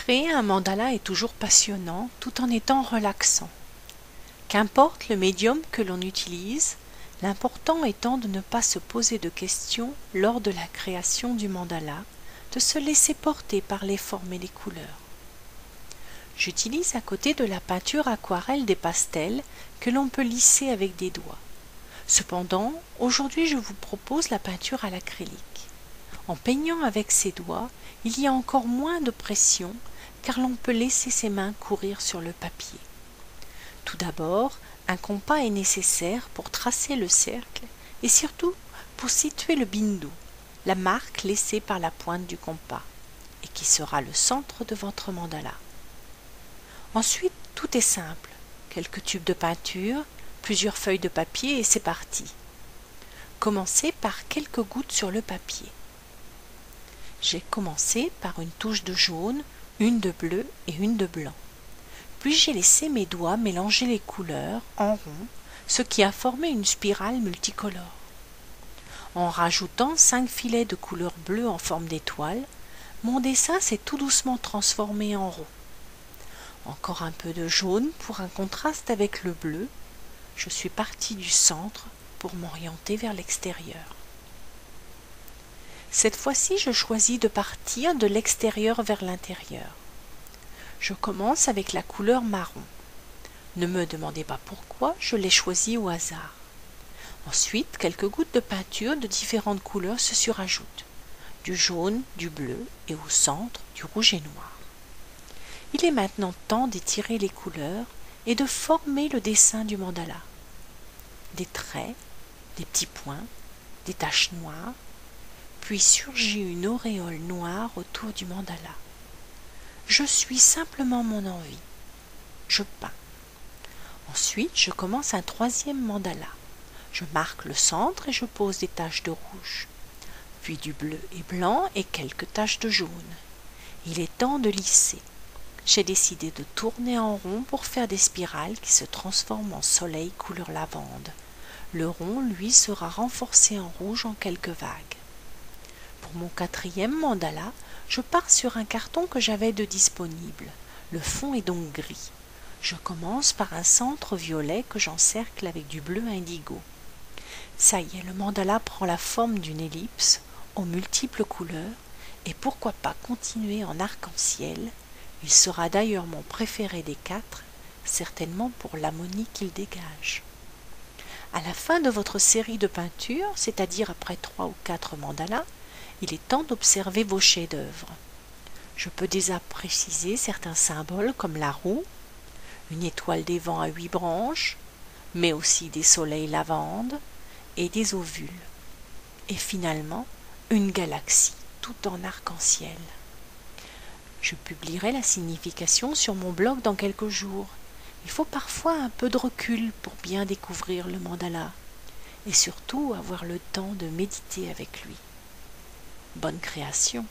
Créer un mandala est toujours passionnant tout en étant relaxant. Qu'importe le médium que l'on utilise, l'important étant de ne pas se poser de questions lors de la création du mandala, de se laisser porter par les formes et les couleurs. J'utilise à côté de la peinture aquarelle des pastels que l'on peut lisser avec des doigts. Cependant, aujourd'hui je vous propose la peinture à l'acrylique. En peignant avec ses doigts, il y a encore moins de pression car l'on peut laisser ses mains courir sur le papier. Tout d'abord, un compas est nécessaire pour tracer le cercle et surtout pour situer le bindu, la marque laissée par la pointe du compas et qui sera le centre de votre mandala. Ensuite, tout est simple. Quelques tubes de peinture, plusieurs feuilles de papier et c'est parti. Commencez par quelques gouttes sur le papier. J'ai commencé par une touche de jaune, une de bleu et une de blanc. Puis j'ai laissé mes doigts mélanger les couleurs en rond, ce qui a formé une spirale multicolore. En rajoutant 5 filets de couleur bleue en forme d'étoile, mon dessin s'est tout doucement transformé en rond. Encore un peu de jaune pour un contraste avec le bleu. Je suis partie du centre pour m'orienter vers l'extérieur. Cette fois-ci, je choisis de partir de l'extérieur vers l'intérieur. Je commence avec la couleur marron. Ne me demandez pas pourquoi, je l'ai choisie au hasard. Ensuite, quelques gouttes de peinture de différentes couleurs se surajoutent. Du jaune, du bleu et au centre, du rouge et noir. Il est maintenant temps d'étirer les couleurs et de former le dessin du mandala. Des traits, des petits points, des taches noires, puis surgit une auréole noire autour du mandala. Je suis simplement mon envie. Je peins. Ensuite, je commence un troisième mandala. Je marque le centre et je pose des taches de rouge, puis du bleu et blanc et quelques taches de jaune. Il est temps de lisser. J'ai décidé de tourner en rond pour faire des spirales qui se transforment en soleil couleur lavande. Le rond, lui, sera renforcé en rouge en quelques vagues. Pour mon quatrième mandala, je pars sur un carton que j'avais de disponible. Le fond est donc gris. Je commence par un centre violet que j'encercle avec du bleu indigo. Ça y est, le mandala prend la forme d'une ellipse aux multiples couleurs et pourquoi pas continuer en arc-en-ciel. Il sera d'ailleurs mon préféré des 4, certainement pour l'harmonie qu'il dégage. À la fin de votre série de peintures, c'est-à-dire après 3 ou 4 mandalas, il est temps d'observer vos chefs-d'œuvre. Je peux déjà préciser certains symboles comme la roue, une étoile des vents à 8 branches, mais aussi des soleils lavandes et des ovules. Et finalement, une galaxie tout en arc-en-ciel. Je publierai la signification sur mon blog dans quelques jours. Il faut parfois un peu de recul pour bien découvrir le mandala et surtout avoir le temps de méditer avec lui. Bonne création!